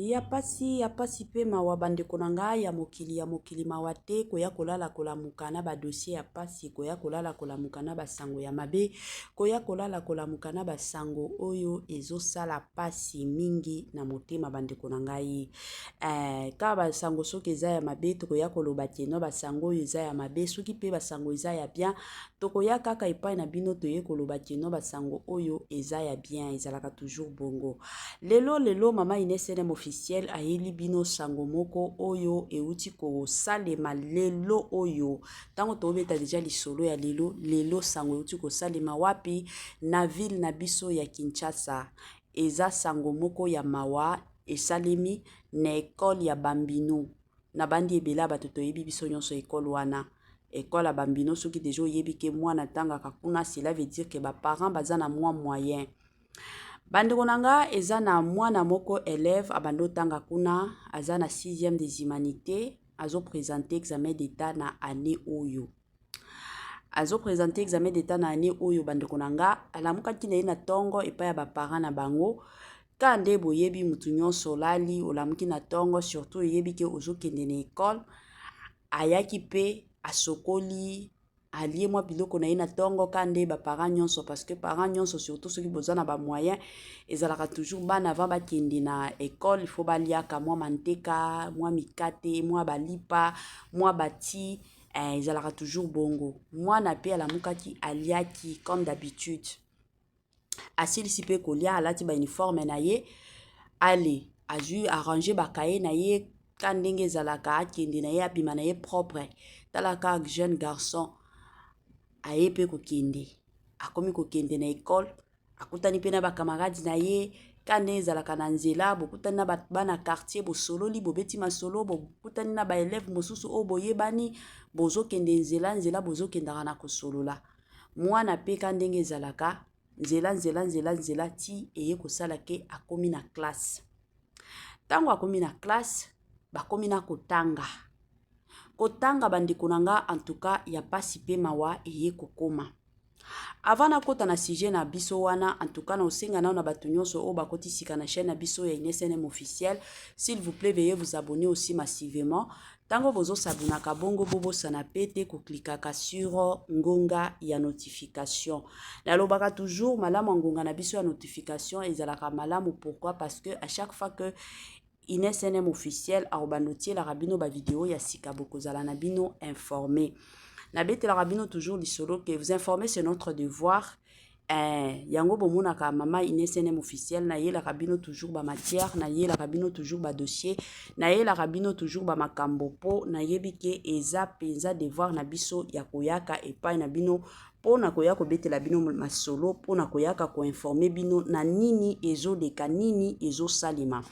Ya pasi pe mawa bandeko na ngai ya mokili mawa te koya kolala kolamuka na ba dossier ya pasi koya kolala kolamuka na basango ya mabe koya kolala kolamuka na basango oyo ezosala pasi mingi na motema bandeko na ngai ka basango soki eza ya mabe tokoya koloba te no basango oyo eza ya mabe soki pe basango eza ya bien tokoya kaka epai na bino toye koloba te no basango oyo eza ya bien ezalaka toujours bongo lelo mama inesene officiel ayeli bino sango moko oyo euti ko salema lelo oyo tango tobeta deja lisolo ya lelo sango euti ko salema wapi na ville na biso ya Kinshasa eza sango moko ya mawa esalemi na école ya Bambino na bandi ebela bato toyebi biso nyonso école wana école ya Bambino soki deja oyebi ke mwana tangaka kuna cela veut dire que ba parents baza na moyen bandeko nanga eza na mwana moko élève abando tanga kuna aza na 6e des humanités azo présenter examen d'état na année oyo bandeko nanga alamukaki na ye na tongo epai ya baparents na bango kande boyebi mutu nyonso lali olamuki na tongo surtout oyebi ke ozokende na école ayaki pe asokoli alie mwa biloko na ye na tongo kande ba parents nyonso parce que parents nyonso surtout soki boza na ba moyen ezalaka toujours bana avant bakende na école il faut baliaka mwa manteka mwa mikate mwa balipa mwa bati ezalaka toujours bongo mwana pe alamukaki aliaki comme d'habitude asilisi pe kolia alati ba uniforme na ye ale azui arranger bakaye na ye kandenge ezalaka akende na ye abima na ye propre talaka jeune garçon aye pe kokende akomi kokende na école akutani pe na bakamaradi na ye kande ezalaka na nzela bokutani na bana quartier bosololi bobeti masolo bokutani na baélève mosusu oyo boyebani bozokende nzela bozokendaka na kosolola mwana pe kandenge ezalaka nzela ti eye kosala ke akomi na classe tango akomi na classe bakomi na kotanga bandeko na nga en tout cas ya pasi pe mawa eye kokoma avant na kota na sujet na biso wana en tout cas na osenga na bato nyonso o bakoti sika na chaîne na biso ya INSNM officiel s'il vous plaît veuillez vous abonner aussi massivement tango bozo sabunaka bongo bobosana pete ko klikaka sur ngonga ya notification nalobaka toujours malamu ngonga na biso ya notification ezalaka malamu pourquoi parce que à chaque fois que INSNM officiel arobanotier la rabino ba vidéo ya sika bokozala na bino informé na bete la rabino toujours lisolo que vous informer c'est notre devoir yango bomonaka mama INSNM officiel na ye la rabino toujours ba matière na ye la rabino toujours ba dossier na ye la rabino toujours ba makambo po na yebike eza penza devoir na biso ya koyaka epai na bino pona koya ko betela bino masolo pona koyaka ko informer bino na nini ezoleka nini ezosalema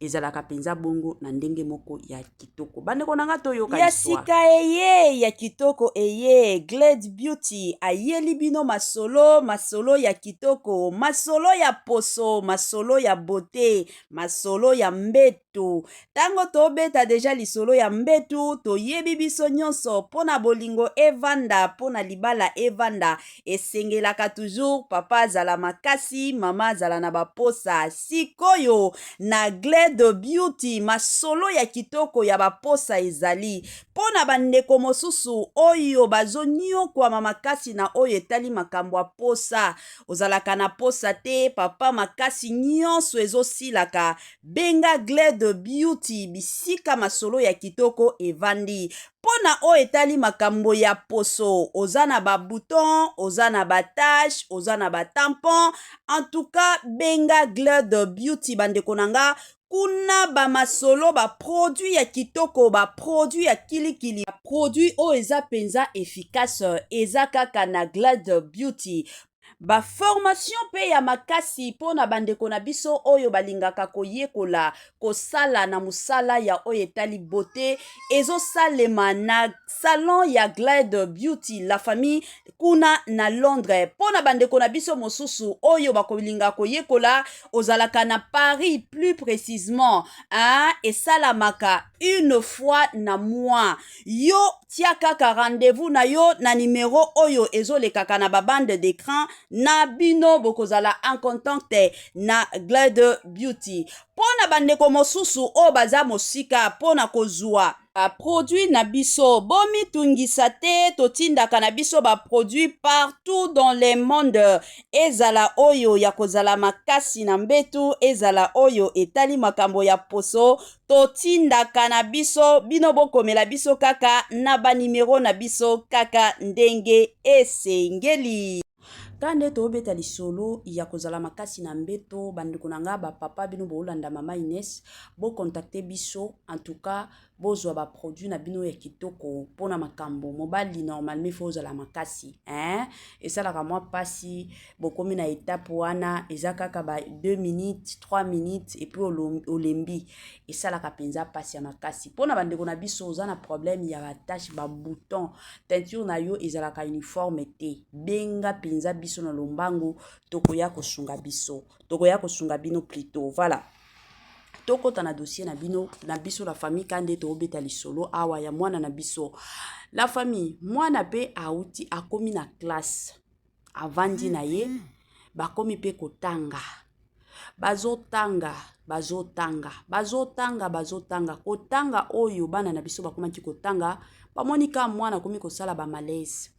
ezalaka penza bongo na ndenge moko ya kitoko bandeko nanga toyoka ya sika eye ya kitoko eye Glade Beauty ayeli bino masolo ya kitoko masolo ya poso masolo ya beauté masolo ya mbetu tango tobeta deja lisolo ya mbetu toyebi biso nyonso pona bolingo evanda pona libala evanda esengelaka toujours papa azala makasi mama azala na baposa sikoyo na Glade Beauty masolo ya kitoko ya baposa ezali pona bandeko mosusu oyo bazonyokwama makasi na oyo etali makambo ya posa ozalaka na posa te papa makasi nyonso ezosilaka benga Glade Beauty bisika masolo ya kitoko evandi pona oyo etali makambo ya poso oza na ba bouton oza na ba tache oza na ba tampon en tout cas benga Glade Beauty bandeko nanga kuna ba masolo ba produit ya kitoko ba produit ya kilikili ba produit oyo eza penza efficace eza kaka na Glade Beauty ba formation pe ya makasi pona bandeko na biso oyo balingaka koyekola kosala na musala ya oyo etali beauté ezosalema na salon ya Glade Beauty la famille kuna na Londres pona bandeko na biso mosusu oyo bakolinga koyekola ozalaka na Paris plus précisément esalamaka une fois na mois yo tia kaka rendez-vous na yo na numéro oyo ezolekaka na babande d'écran na bino bokozala en contact na Gled Beauty. Pona bandeko mosusu o baza mosika pona kozwa produit na biso bomi tungisa te totindaka na biso ba produit partout dans le monde, ezala oyo ya kozala makasi na mbetu, ezala oyo etali makambo ya poso, totindaka na biso bino bokomela biso kaka na ba numero na biso kaka ndenge esengeli. Kande tobeta lisolo ya kozala makasi na mbeto bandeko na nga ba papa bino bolanda mama Ines bo contacter biso, en tout cas bozwa ba produit na bino ya kitoko pona makambo mobali normalement faut ozala makasi esalaka mwa pasi bokomi na étape wana eza kaka ba 2 minutes 3 minutes et puis olembi esalaka penza pasi ya makasi pona bandeko na biso oza na problème ya ba tache ba bouton teinture na yo ezalaka uniforme te benga penza biso na lombangu tokoya kosunga biso tokoya kosunga bino plutôt voilà. Tokota na dossier na bino na biso la famille kande to obeta lisolo awa ya mwana na biso la famille mwana pe auti akomi na classe avandi na ye bakomi pe kotanga bazotanga kotanga oyo bana na biso bakomaki kotanga bamonika mwana komi kosala ba malaise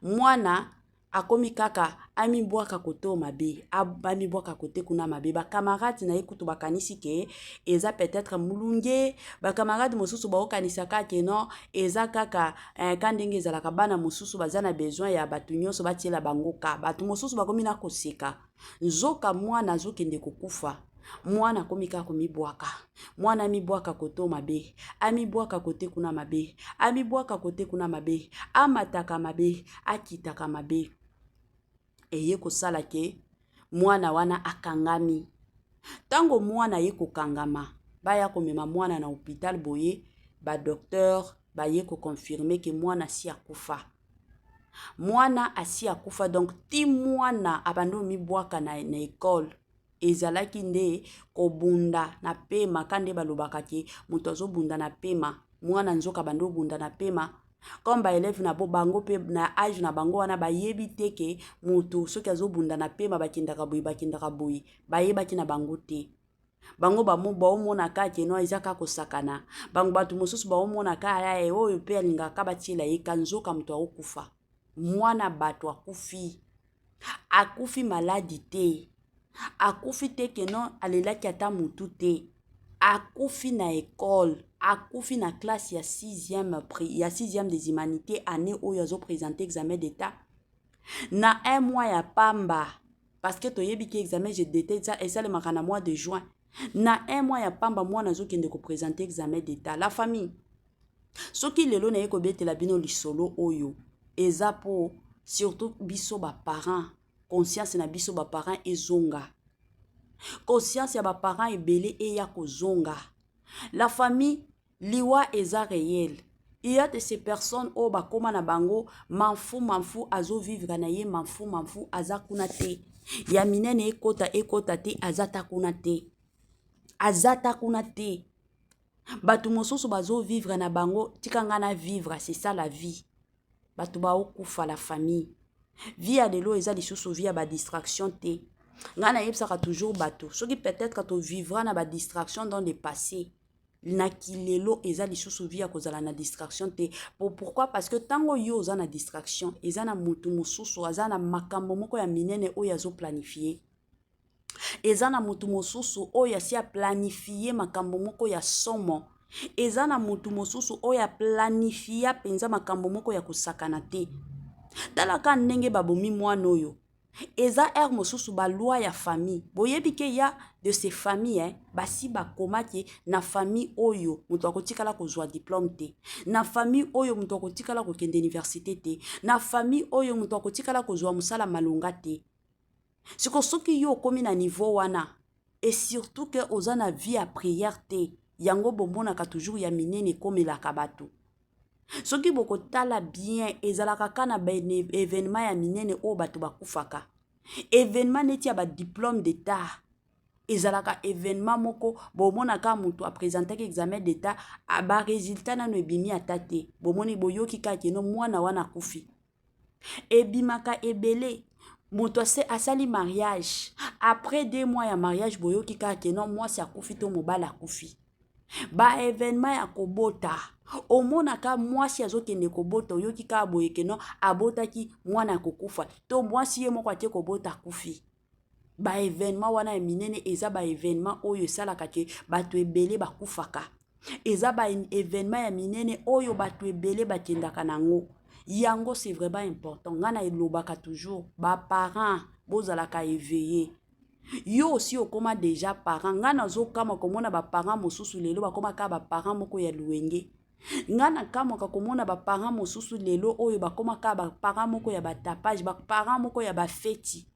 mwana akomi kaka amibwaka koto mabe amibwaka kote kuna mabe ba camarade na ekutu bakanisi ke eza peut-être mulunge ba camarade mosusu ba okanisa kaka non eza kaka kandenge ezalaka bana mosusu bazana besoin ya batu nyonso batiela bangoka batu mosusu bakomi na koseka nzoka mwana azokende kokufa mwana akomi kaka komibwaka mwana amibwaka koto mabe amibwaka kote kuna mabe amibwaka kote kuna mabe amataka mabe akitaka mabe eye kosala ke mwana wana akangami tango mwana ye kokangama baya komema mwana na hôpital boye ba docteur baye ko confirmer ke mwana si akufa mwana asi akufa donc ti mwana abando mibwaka na école ezalaki nde kobunda na pema kande balobaka ke moto azobunda na pema mwana nzoka bando bunda na pema comme ba élève na bo bango pe na âge na bango wana bayebi teke moto soki azobunda na pema bakindaka boyi bayebaki na bango te bango baomona kaka no ezaka kosakana bango batu mosusu baomona kaka oyo pe alingaka batiela ye kanzoka moto akokufa mwana bato akufi maladi te akufi teke no alelaki ata mutu te akufi na école akufi na classe ya 6e des humanités année oyo azo présenter examen d'état na 1 mois ya pamba parce que toyebi ki examen d'état esalemaka na mois de juin na 1 mois ya pamba mwana azokende ko présenter examen d'état la famille soki lelo na ye kobetela bino lisolo oyo eza po surtout biso ba parents conscience na biso ba parents ezonga conscience ya ba parents ebele eya kozonga la famille liwa eza réel il y a de ces personnes au bakoma na bango manfu azo vivre na ye manfu aza kuna te ya minene ekota te azata kuna te batu mosusu bazo vivre na bango tikanga na vivre c'est ça la vie batu ba okufa la famille vie ya lelo eza lisusu vie ya ba distraction te ngana yebsaka toujours bato soki peut-être to vivra na ba distraction dans le passé na kilelo eza lisusu vie ya kozala na distraction te pourquoi parce que tango yo oza na distraction eza na mutu mosusu aza na makambo moko ya minene oyo azo planifier eza na mutu mosusu oyo asi a planifier makambo moko ya somo eza na mutu mosusu oyo a planifier penza makambo moko ya kosakana te talaka ndenge babomi mwana oyo eza mosusu ba loi ya famille boyebi ke ya de ces familles basi bakomaki na famille oyo mutu akotikala kozwa diplôme te na famille oyo mutu akotikala kokende université te na famille oyo mutu akotikala kozwa musala malonga te siko soki yo komi na niveau wana et surtout que oza na vie à prière te yango bomonaka toujours ya minene komelaka bato soki boko tala bien ezalaka kana ba événement ya minene o bato bakufaka événement neti ya ba diplôme d'état ezalaka événement moko bomonaka mutu apresentaki examen d'état ba résultat nano ebimi ata te bomoni boyoki kaka no mwana wana akufi ebimaka ebele mutu asali mariage après 2 mois ya mariage boyoki kaka no mwasi akufi to mobali akufi ba événement ya kobota omonaka mwasi azokende kobota oyoki kaka boye keno abotaki mwana kokufa to mwasi ye moko atie kobota akufi ba événement wana ya minene eza ba événement oyo esalaka ke bato ebele bakufaka eza ba événement ya minene oyo bato ebele bakendaka nango yango c'est vraiment important ngana elobaka toujours ba parents bozalaka éveillé yo aussi okoma déjà parent ngana zokama komona ba parents mosusu lelo bakoma ka ba parents moko ya luwenge ngana kama komona ba parents mosusu lelo oyo bakoma ka ba parents moko ya batapage ba parents moko ya ba feti.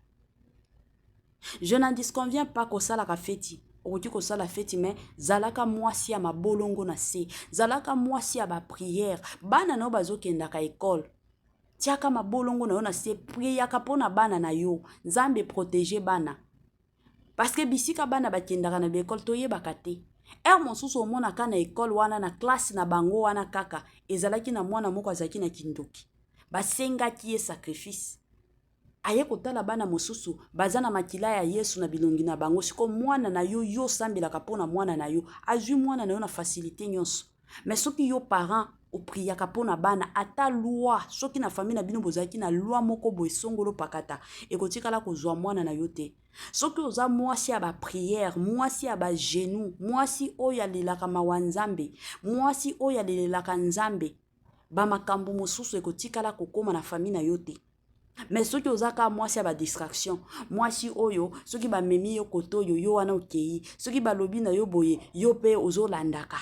Je n'en disconviens pas kosalaka feti okoki kosala feti mais zalaka mwasi ya mabolongo na se zalaka mwasi ya ba prière bana na bazokendaka école tiaka mabolongo na yo na se priaka pona bana na yo nzambe protéger bana parce que bisika bana bakendaka na l'école toyebaka te mosusu omonaka na école wana na classe na bango wana kaka ezalaki na mwana moko azalaki na kindoki basengaki ye sacrifice aye kotala bana mosusu baza na makila ya Yesu na bilongi na bango siko mwana na yo yo sambelaka pona mwana na yo azwi mwana na yo na facilité nyonso mais soki yo parent opriaka pona bana ata loi soki na famille na bino bozalaki na loi moko boye songolo pakata ekotikala kozwa mwana na yo te soki oza mwasi ya ba prière mwasi ya ba genou mwasi oyo alelaka mawa nzambe mwasi oyo alelaka nzambe ba makambo mosusu ekotikala kokoma na famille na yo te. Mais soki ozaka mwasi ya ba distraction mwasi oyo soki ba memi yo koto yo wana okei soki balobi na yo boye yo pe ozolandaka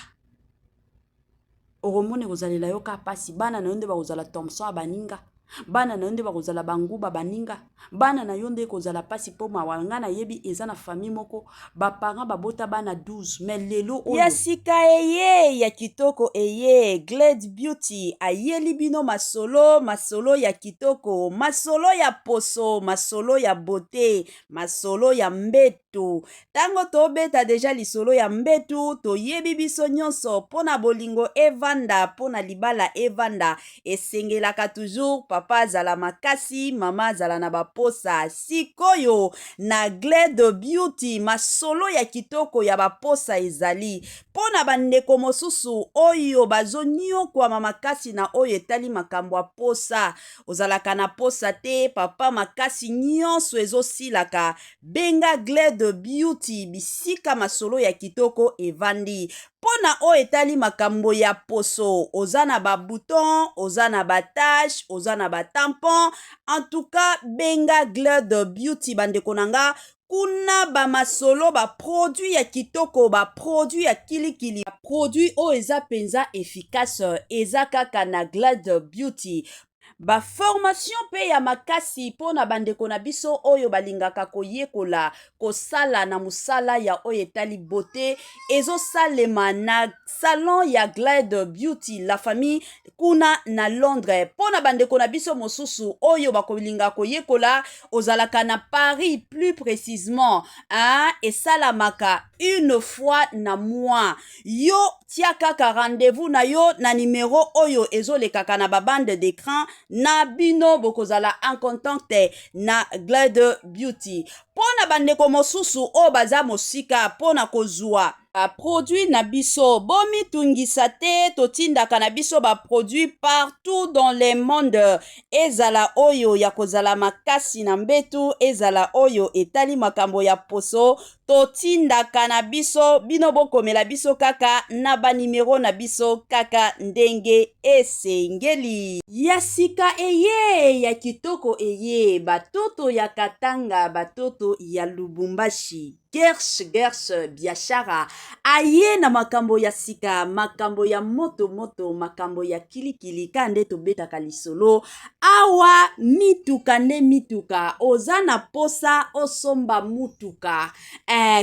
oromone kozalela yo ka pasi bana na yo nde bakozala Thompson baninga bana na yo nde bakozala banguba baninga bana na yo nde kozala pasi po mawanga na yebi eza na famille moko ba parents babota bana 12 mais lelo oyo ya sika eye ya kitoko eye Glade Beauty ayeli bino masolo ya kitoko masolo ya poso masolo ya beauté masolo ya mbetu tango tobeta deja lisolo ya mbetu toyebi biso nyonso pona bolingo evanda pona libala evanda esengelaka toujours papa azala makasi mama azala na baposa sikoyo na Glade Beauty masolo ya kitoko ya baposa ezali pona bandeko mosusu oyo bazoniokwama makasi na oyo etali makambo ya posa ozalaka na posa te papa makasi nyonso ezosilaka benga Glade Beauty bisika masolo ya kitoko evandi pona oyo etali makambo ya poso oza na babouton oza na batache oza na batampon en tout cas benga Glade Beauty bandeko nanga kuna bamasolo baproduit ya kitoko baproduit ya kilikili baproduit oyo eza penza efficace eza kaka na Glade Beauty baformation mpe ya makasi pona bandeko na biso oyo balingaka koyekola kosala na mosala ya oyo etali beauté ezosalema na salon ya Glade Beauty la famille kuna na Londres pona bandeko na biso mosusu oyo bakolinga koyekola ozalaka na Paris plus précisément esalamaka une fois na mois yo tia kaka rendez-vous na yo na numéro oyo ezolekaka na babande d'écran na bino bokozala en contact na Glade Beauty pona bandeko mosusu o baza mosika pona kozwa produit na biso bomitungisa te totindaka na biso produit partout dans le monde ezala oyo ya kozala makasi na mbetu ezala oyo etali makambo ya poso totindaka na biso bino bokomela biso kaka na banimero na biso kaka ndenge esengeli ya sika eye ya kitoko eye batoto ya Katanga batoto ya Lubumbashi Gersh biashara aye na makambo ya sika makambo ya moto makambo ya kilikili kande tobetaka lisolo awa mituka nde mituka oza na posa osomba mutuka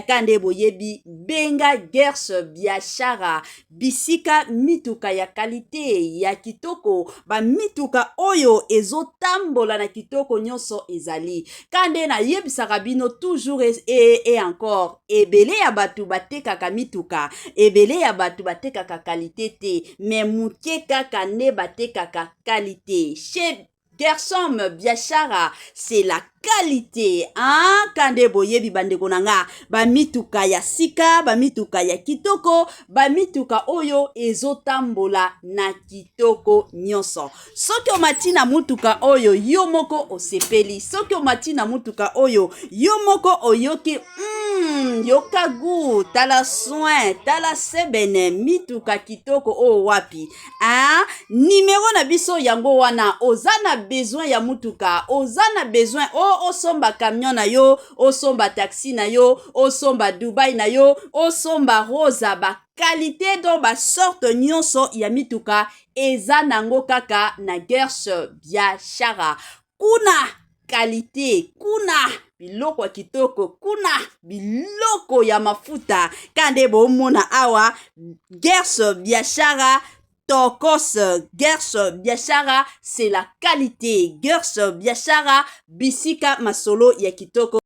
kande boyebi benga Gersh biashara bisika mituka ya kalite ya kitoko ba mituka oyo ezotambola na kitoko nyonso ezali kande na yebisaka bino toujours et encore encore ebele ya batu batekaka mituka ebele ya batu batekaka qualité te mais muke kaka nde batekaka qualité chez Gershom Biashara, c'est la qualité. Hein? Kande boyebi bandeko nanga, ba mituka ya sika, ba mituka ya kitoko, ba mituka oyo ezotambola na kitoko nyonso. Soki omati na mutuka oyo yo moko osepeli, soki omati na mutuka oyo yo moko oyoki yoka gu, tala soin, tala sebene, mituka kitoko o wapi. Ah, numéro na biso yango wana, ozana besoin ya mutuka, ozana besoin osomba camion na yo, osomba taxi na yo, osomba Dubai na yo, osomba rosa ba qualité do ba sorte nyonso ya mituka eza nango kaka na Gershom Biashara. Kuna qualité, kuna biloko kitoko, kuna biloko ya mafuta. Kande bomona awa Gershom Biashara Tokos. Gershom Biashara, c'est la qualité. Gershom Biashara bisika masolo ya kitoko.